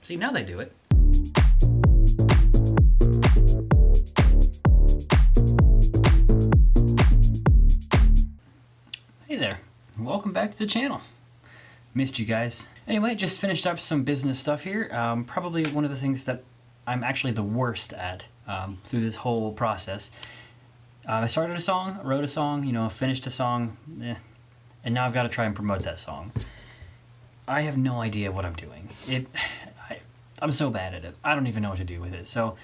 See, now they do it. Hey there, welcome back to the channel. Missed you guys. Anyway, just finished up some business stuff here. Probably one of the things that I'm actually the worst at through this whole process. I started a song, wrote a song, finished a song, and now I've got to try and promote that song. I have no idea what I'm doing. I'm so bad at it. I don't even know what to do with it. So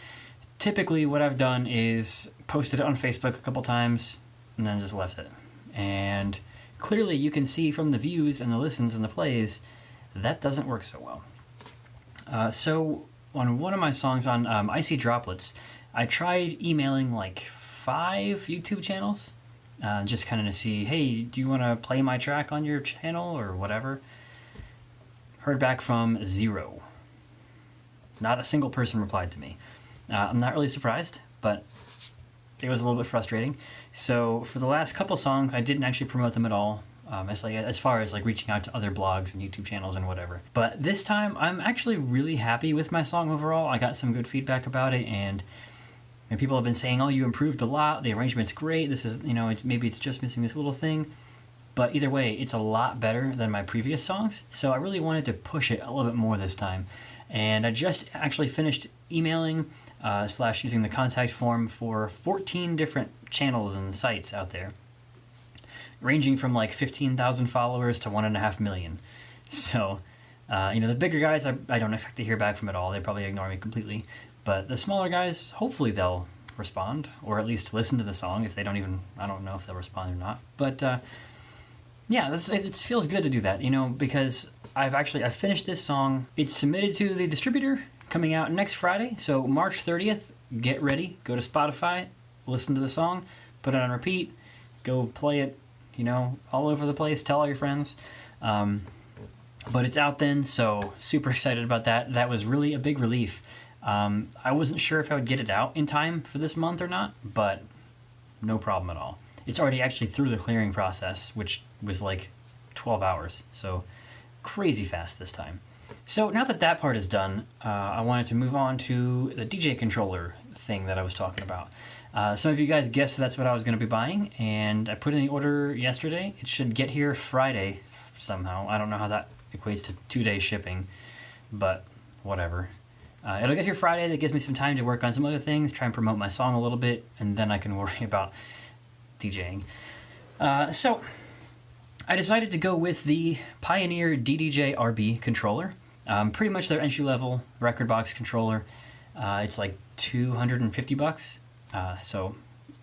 typically what I've done is posted it on Facebook a couple times and then just left it. And clearly you can see from the views and the listens and the plays, that doesn't work so well. So on one of my songs on Icy Droplets, I tried emailing like 5 YouTube channels, just kind of to see, hey, do you want to play my track on your channel or whatever? Heard back from 0. Not a single person replied to me. I'm not really surprised, but it was a little bit frustrating. So for the last couple songs, I didn't actually promote them at all, as far as like reaching out to other blogs and YouTube channels and whatever. But this time, I'm actually really happy with my song overall. I got some good feedback about it, and people have been saying, "Oh, you improved a lot. The arrangement's great. This is, maybe it's just missing this little thing." But either way, it's a lot better than my previous songs. So I really wanted to push it a little bit more this time. And I just actually finished emailing / using the contact form for 14 different channels and sites out there, ranging from like 15,000 followers to 1.5 million. So, the bigger guys, I don't expect to hear back from at all. They probably ignore me completely. But the smaller guys, hopefully they'll respond, or at least listen to the song. If they don't even, I don't know if they'll respond or not. But yeah, it feels good to do that, because I finished this song. It's submitted to the distributor, coming out next Friday. So March 30th, get ready, go to Spotify, listen to the song, put it on repeat, go play it, all over the place, tell all your friends. But it's out then, so super excited about that. That was really a big relief. I wasn't sure if I would get it out in time for this month or not, but no problem at all. It's already actually through the clearing process, which was like 12 hours, so crazy fast this time. So now that part is done, I wanted to move on to the DJ controller thing that I was talking about. Some of you guys guessed that's what I was going to be buying, and I put in the order yesterday. It should get here Friday somehow. I don't know how that equates to 2-day shipping, but whatever. It'll get here Friday. That gives me some time to work on some other things, try and promote my song a little bit, and then I can worry about DJing. So I decided to go with the Pioneer ddj-rb controller. Pretty much their entry-level record box controller. It's like $250, so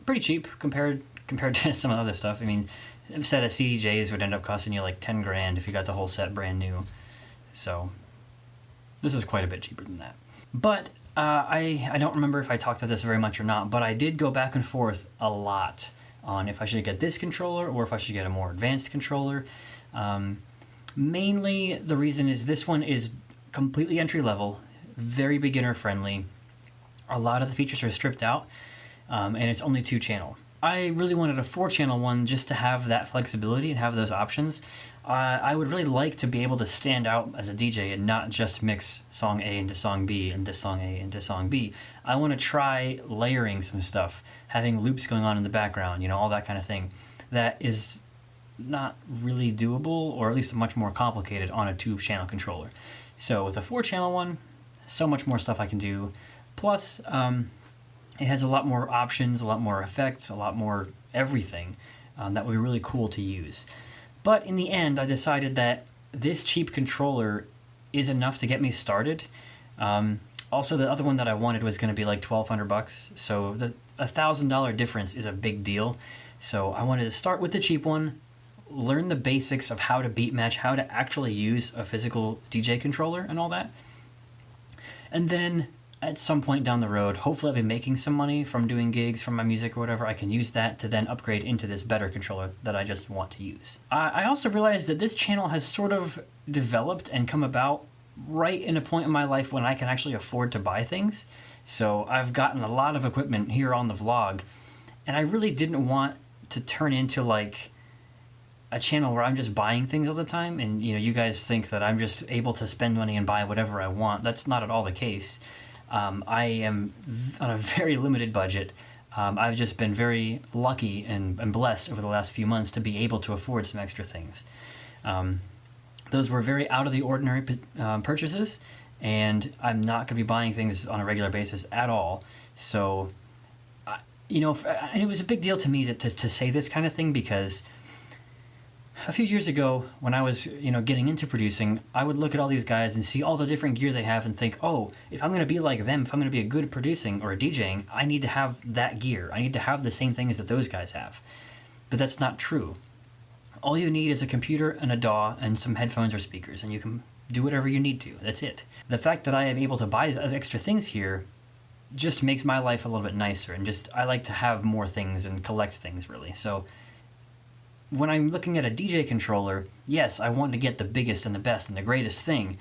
pretty cheap compared to some other stuff. I mean, a set of CDJs would end up costing you like 10 grand if you got the whole set brand new. So this is quite a bit cheaper than that. But I don't remember if I talked about this very much or not, but I did go back and forth a lot on if I should get this controller or if I should get a more advanced controller. Mainly the reason is this one is completely entry level, very beginner friendly. A lot of the features are stripped out, and it's only 2-channel. I really wanted a 4-channel one just to have that flexibility and have those options. I would really like to be able to stand out as a DJ and not just mix song A into song B into song A into song B. I want to try layering some stuff, having loops going on in the background, all that kind of thing. That is not really doable, or at least much more complicated on a 2-channel controller. So with a 4-channel one, so much more stuff I can do. Plus, it has a lot more options, a lot more effects, a lot more everything that would be really cool to use. But in the end, I decided that this cheap controller is enough to get me started. Also, the other one that I wanted was going to be like $1,200, so the $1,000 difference is a big deal. So I wanted to start with the cheap one, learn the basics of how to beat match, how to actually use a physical DJ controller and all that. And then at some point down the road, hopefully I'll be making some money from doing gigs, from my music or whatever. I can use that to then upgrade into this better controller that I just want to use. I also realized that this channel has sort of developed and come about right in a point in my life when I can actually afford to buy things. So I've gotten a lot of equipment here on the vlog, and I really didn't want to turn into like a channel where I'm just buying things all the time, and you guys think that I'm just able to spend money and buy whatever I want. That's not at all the case. I am on a very limited budget. I've just been very lucky and blessed over the last few months to be able to afford some extra things. Those were very out of the ordinary purchases, and I'm not going to be buying things on a regular basis at all. So, and it was a big deal to me to say this kind of thing, because a few years ago, when I was, getting into producing, I would look at all these guys and see all the different gear they have and think, oh, if I'm going to be like them, if I'm going to be a good producing or a DJing, I need to have that gear. I need to have the same things that those guys have. But that's not true. All you need is a computer and a DAW and some headphones or speakers, and you can do whatever you need to. That's it. The fact that I am able to buy extra things here just makes my life a little bit nicer, and I like to have more things and collect things, really. So when I'm looking at a DJ controller, yes, I want to get the biggest and the best and the greatest thing,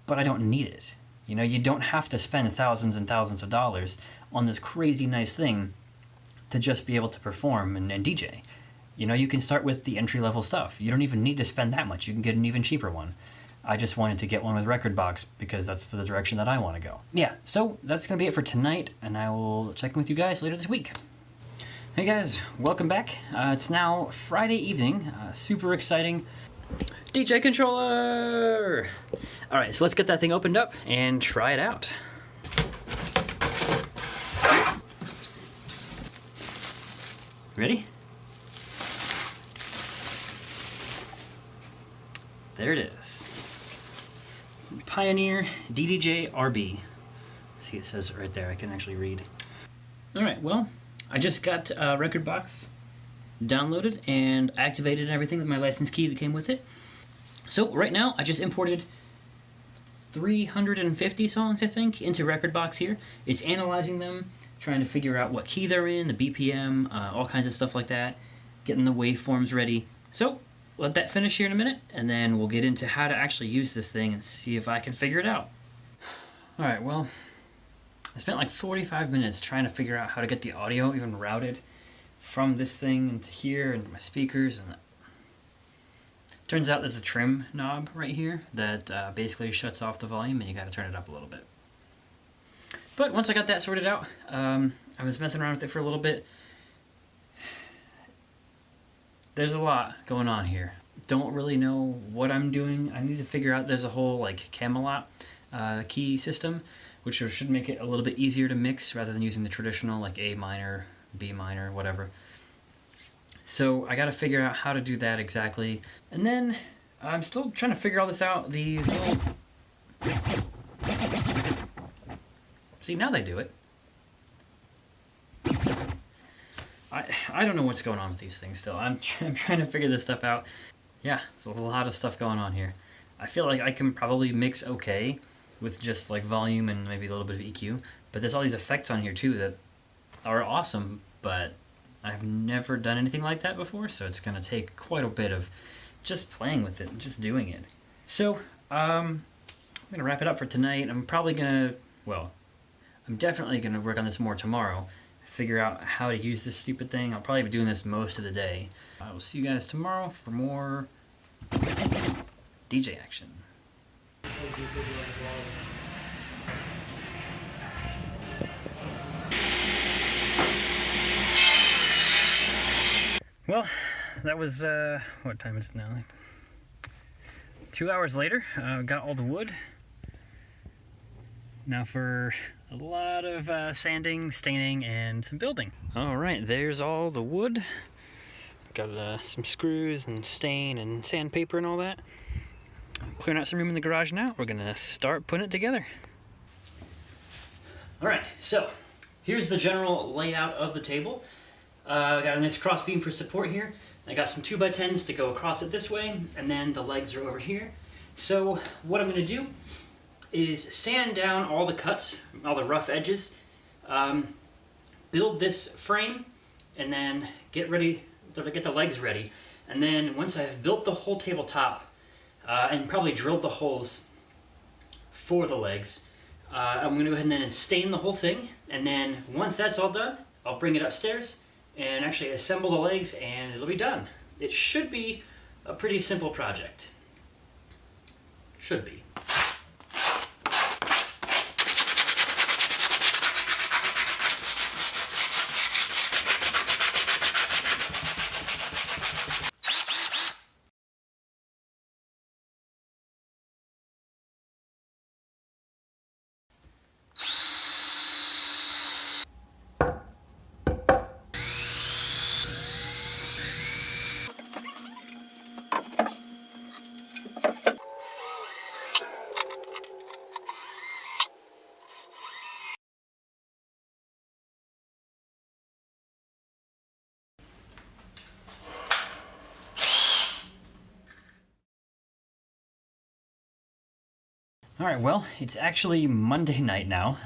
but I don't need it. You don't have to spend thousands and thousands of dollars on this crazy nice thing to just be able to perform and DJ. You can start with the entry-level stuff. You don't even need to spend that much. You can get an even cheaper one. I just wanted to get one with rekordbox because that's the direction that I want to go. Yeah, so that's going to be it for tonight, and I will check in with you guys later this week. Hey guys, welcome back. It's now Friday evening. Super exciting. DJ controller! Alright, so let's get that thing opened up and try it out. Ready? There it is. Pioneer ddj-rb. See, it says it right there. I can actually read. Alright, well, I just got rekordbox downloaded and activated and everything with my license key that came with it. So right now I just imported 350 songs, I think, into rekordbox here. It's analyzing them, trying to figure out what key they're in, the BPM, all kinds of stuff like that, getting the waveforms ready. So let that finish here in a minute, and then we'll get into how to actually use this thing and see if I can figure it out. Alright, well, I spent like 45 minutes trying to figure out how to get the audio even routed from this thing into here and my speakers. And turns out there's a trim knob right here that basically shuts off the volume, and you got to turn it up a little bit. But once I got that sorted out, I was messing around with it for a little bit. There's a lot going on here. Don't really know what I'm doing. I need to figure out, there's a whole like Camelot key system, which should make it a little bit easier to mix rather than using the traditional like A minor, B minor, whatever. So I got to figure out how to do that exactly. And then I'm still trying to figure all this out. These little... See, now they do it. I don't know what's going on with these things still. I'm trying to figure this stuff out. Yeah, there's a lot of stuff going on here. I feel like I can probably mix okay with just like volume and maybe a little bit of EQ, but there's all these effects on here too that are awesome, but I've never done anything like that before, so it's going to take quite a bit of just playing with it and just doing it. So, I'm going to wrap it up for tonight. I'm definitely going to work on this more tomorrow, figure out how to use this stupid thing. I'll probably be doing this most of the day. I will see you guys tomorrow for more DJ action. Well, that was, what time is it now? 2 hours later, got all the wood. Now for a lot of sanding, staining, and some building. Alright, there's all the wood. Got some screws and stain and sandpaper and all that. Clearing out some room in the garage now. We're gonna start putting it together. Alright, so here's the general layout of the table. I got a nice cross beam for support here. I got some 2x10s to go across it this way, and then the legs are over here. So what I'm going to do is sand down all the cuts, all the rough edges, build this frame, and then get the legs ready. And then once I've built the whole tabletop and probably drilled the holes for the legs, I'm going to go ahead and then stain the whole thing. And then once that's all done, I'll bring it upstairs and actually assemble the legs, and it'll be done. It should be a pretty simple project. Should be. All right, well, it's actually Monday night now.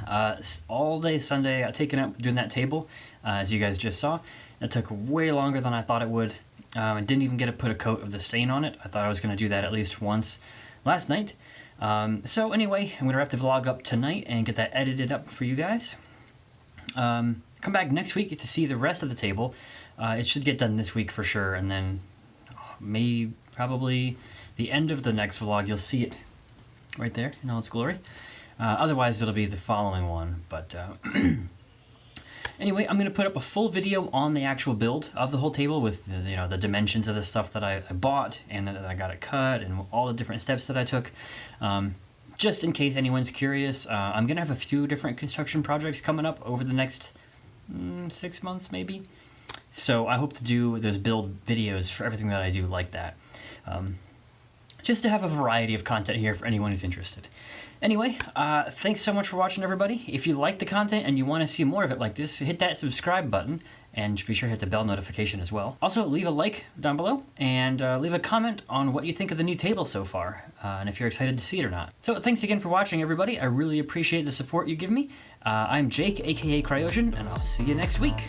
All day Sunday, I've taken up doing that table, as you guys just saw. It took way longer than I thought it would. I didn't even get to put a coat of the stain on it. I thought I was going to do that at least once last night. So anyway, I'm going to wrap the vlog up tonight and get that edited up for you guys. Come back next week to see the rest of the table. It should get done this week for sure, and then maybe probably the end of the next vlog, you'll see it right there in all its glory. Otherwise, it'll be the following one. But anyway, I'm going to put up a full video on the actual build of the whole table with the dimensions of the stuff that I bought and that I got it cut and all the different steps that I took. Just in case anyone's curious, I'm going to have a few different construction projects coming up over the next 6 months maybe. So I hope to do those build videos for everything that I do like that. Just to have a variety of content here for anyone who's interested. Anyway, thanks so much for watching, everybody. If you like the content and you want to see more of it like this, hit that subscribe button and be sure to hit the bell notification as well. Also, leave a like down below and leave a comment on what you think of the new table so far and if you're excited to see it or not. So thanks again for watching, everybody. I really appreciate the support you give me. I'm Jake, aka Cryosion, and I'll see you next week.